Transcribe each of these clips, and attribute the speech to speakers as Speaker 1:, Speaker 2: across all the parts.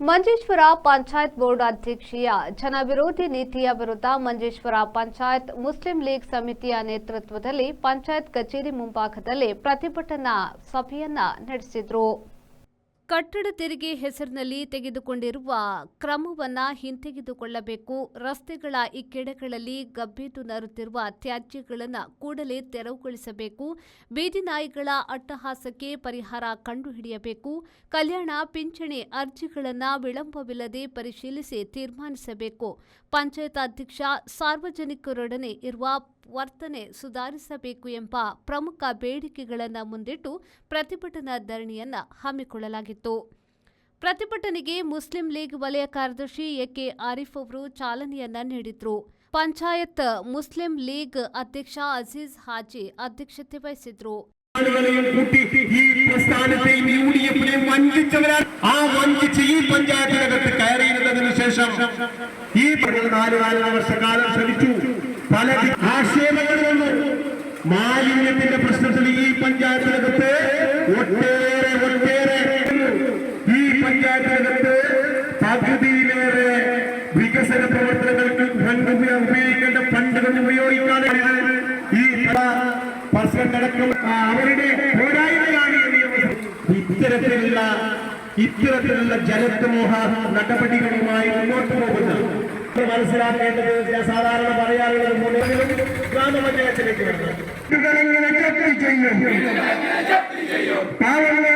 Speaker 1: Manjeshwar panchayat board ಅಧ್ಯಕ್ಷೀಯ ಜನವಿರೋಧಿ ನೀತಿಯ ವಿರುದ್ಧ ಮಂಜೇಶ್ವರ ಪಂಚಾಯತ್ ಮುಸ್ಲಿಂ ಲೀಗ್ ಸಮಿತಿಯ ನೇತೃತ್ವದಲ್ಲಿ ಪಂಚಾಯತ್ ಕಚೇರಿ ಮುಂಭಾಗದಲ್ಲಿ ಪ್ರತಿಭಟನಾ ಸಭೆಯನ್ನ ನಡೆಸಿದರು. ಕಟ್ಟಡ ತೆರಿಗೆ ಹೆಸರಿನಲ್ಲಿ ತೆಗೆದುಕೊಂಡಿರುವ ಕ್ರಮವನ್ನು ಹಿಂತೆಗೆದುಕೊಳ್ಳಬೇಕು. ರಸ್ತೆಗಳ ಇಕ್ಕೆಡೆಗಳಲ್ಲಿ ಗಬ್ಬೆದ್ದು ನಾರುತ್ತಿರುವ ತ್ಯಾಜ್ಯಗಳನ್ನು ಕೂಡಲೇ ತೆರವುಗೊಳಿಸಬೇಕು. ಬೀದಿ ನಾಯಿಗಳ ಅಟ್ಟಹಾಸಕ್ಕೆ ಪರಿಹಾರ ಕಂಡುಹಿಡಿಯಬೇಕು. ಕಲ್ಯಾಣ ಪಿಂಚಣಿ ಅರ್ಜಿಗಳನ್ನು ವಿಳಂಬವಿಲ್ಲದೆ ಪರಿಶೀಲಿಸಿ ತೀರ್ಮಾನಿಸಬೇಕು. ಪಂಚಾಯತ್ ಅಧ್ಯಕ್ಷ ಸಾರ್ವಜನಿಕರೊಡನೆ ಇರುವ ವರ್ತನೆ ಸುಧಾರಿಸಬೇಕು ಎಂಬ ಪ್ರಮುಖ ಬೇಡಿಕೆಗಳನ್ನು ಮುಂದಿಟ್ಟು ಪ್ರತಿಭಟನಾ ಧರಣಿಯನ್ನು ಹಮ್ಮಿಕೊಳ್ಳಲಾಗಿತ್ತು. ಪ್ರತಿಭಟನೆಗೆ ಮುಸ್ಲಿಂ ಲೀಗ್ ವಲಯ ಕಾರ್ಯದರ್ಶಿ ಎಕೆ ಆರಿಫ್ ಅವರು ಚಾಲನೆಯನ್ನ ನೀಡಿದ್ರು. ಪಂಚಾಯತ್ ಮುಸ್ಲಿಂ ಲೀಗ್ ಅಧ್ಯಕ್ಷ ಅಜೀಜ್ ಹಾಜಿ ಅಧ್ಯಕ್ಷತೆ ವಹಿಸಿದ್ರು.
Speaker 2: പല ആക്ഷേപങ്ങൾ വന്നു. മാലിന്യത്തിന്റെ പ്രശ്നത്തിൽ ഈ പഞ്ചായത്തിനകത്ത് ഒട്ടേറെ ഈ പഞ്ചായത്തിനകത്ത് പകുതിയിലേറെ വികസന പ്രവർത്തനങ്ങൾക്ക് ഉപയോഗിക്കേണ്ട ഫണ്ടുകൾ ഉപയോഗിക്കാതെ ഈ പ്രശ്നങ്ങളടക്കം അവരുടെ പോരായ്മയാണ്. ഇത്തരത്തിലുള്ള ജനദ്രോഹ നടപടികളുമായി മുന്നോട്ട് പോകുന്നത് മനസ്സിലാക്കേണ്ടത് സാധാരണ പറയാറുള്ളത് പോലെ ഗ്രാമപഞ്ചായത്തിലേക്ക് വരണം. പാവങ്ങളെ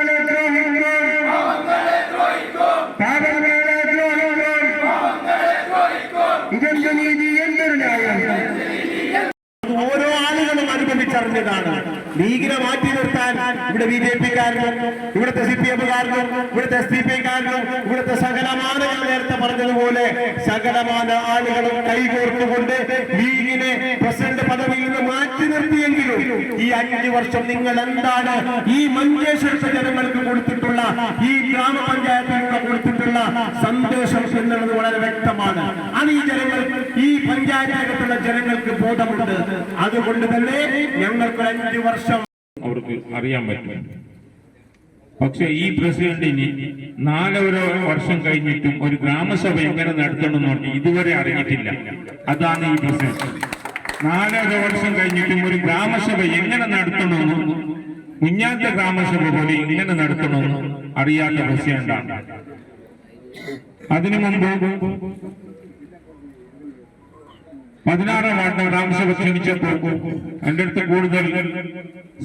Speaker 2: ഇതെന്ത് നീതി, എന്തൊരു ന്യായം? ഓരോ ആളുകളും അനുഭവിച്ചറിഞ്ഞതാണ്. ലീഗിനെ മാറ്റി നിർത്താൻ ഇവിടെ BJP-കാരനും ഇവിടുത്തെ CPM-കാരനും ഇവിടുത്തെ SDP-കാരനും ഇവിടുത്തെ സകലമാനങ്ങൾ നേരത്തെ പറഞ്ഞതുപോലെ സകലമാന ആളുകളും കൈകോർത്തുകൊണ്ട് ലീഗിനെ പ്രസിഡന്റ് പദവിയിൽ നിന്ന് മാറ്റി നിർത്തിയെങ്കിലും ഈ 5 വർഷം നിങ്ങൾ എന്താണ് ഈ മഞ്ചേശ്വരത്തെ ജനങ്ങൾക്ക് കൊടുത്തിട്ടുള്ള, ഈ ഗ്രാമപഞ്ചായത്തിലൂടെ കൊടുത്തിട്ടുള്ള സന്ദേശം എന്നുള്ളത് വളരെ വ്യക്തമാണ്. അത് ഈ ജനങ്ങൾ, ഈ പഞ്ചായത്തിനകത്തുള്ള ജനങ്ങൾക്ക് ബോധമുണ്ട്. അതുകൊണ്ട് തന്നെ ഞങ്ങൾക്ക് 5 വർഷം
Speaker 3: അവർക്ക് അറിയാൻ പറ്റും. പക്ഷെ ഈ പ്രസിഡന്റിന് 4 വർഷം കഴിഞ്ഞിട്ടും ഒരു ഗ്രാമസഭ എങ്ങനെ നടത്തണമെന്ന് ഇതുവരെ അറിഞ്ഞിട്ടില്ല. അതാണ് ഈ പ്രസിഡന്റ്. 4 വർഷം കഴിഞ്ഞിട്ടും ഒരു ഗ്രാമസഭ എങ്ങനെ നടത്തണമെന്ന്, കുഞ്ഞാത്ത ഗ്രാമസഭ പോലെ എങ്ങനെ നടത്തണമെന്ന് അറിയാത്ത പ്രസിഡന്റാണ്. അതിനു മുമ്പ് 16 വാർഡ് ഗ്രാമസഭ ക്ഷണിച്ചപ്പോൾ എൻ്റെ അടുത്ത് കൂടുതൽ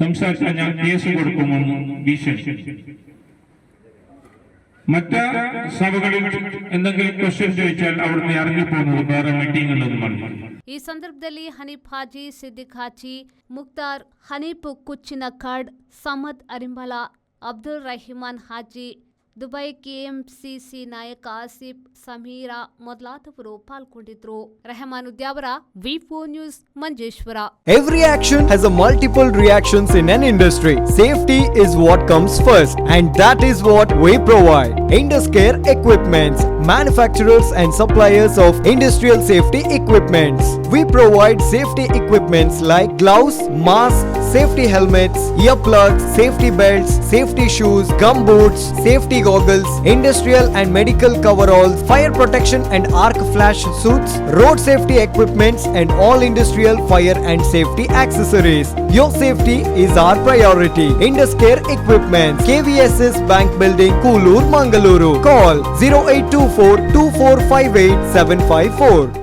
Speaker 3: സംസാരിച്ചാൽ ഞാൻ കേസ് കൊടുക്കുമെന്ന് ഭീഷണി. മറ്റ് സഭകളിൽ എന്തെങ്കിലും ക്വസ്റ്റ്യൻ ചോദിച്ചാൽ അവിടുന്ന് ഇറങ്ങിപ്പോകുന്നത് വേറെ മീറ്റിംഗ് ഉണ്ടെന്ന് പറഞ്ഞു.
Speaker 1: ಈ ಸಂದರ್ಭದಲ್ಲಿ ಹನೀಫ್ ಹಾಜಿ, ಸಿದ್ದಿಕ್ ಹಾಜಿ, ಮುಕ್ತಾರ್, ಹನೀಫ್ ಕುಚ್ಚಿನಕಾಡ್, ಸಮದ್ ಅರಿಂಬಲ, ಅಬ್ದುಲ್ ರಹಿಮಾನ್ ಹಾಜಿ, ದುಬೈ KMCC ನಾಯಕ ಆಸಿಫ್, ಸಮೀರಾ ಮೊದಲಾದವರು ಪಾಲ್ಗೊಂಡಿದ್ರು. Rehman Udyavara, V4 news, Manjeshwar.
Speaker 4: Every action has a multiple reactions in an industry. Safety is what comes first, and that is what we provide. Induscare Equipments, manufacturers and suppliers of industrial safety equipments. We provide safety equipments like gloves, masks, safety helmets, earplugs, safety belts, safety shoes, gum boots, safety goggles, industrial and medical coveralls, fire protection and arc flash suits, road safety equipments and all industrial fire and safety accessories. Your safety is our priority. Induscare Equipments, KVSS Bank Building, Koolur, Mangaluru. Call 0824 2458 754.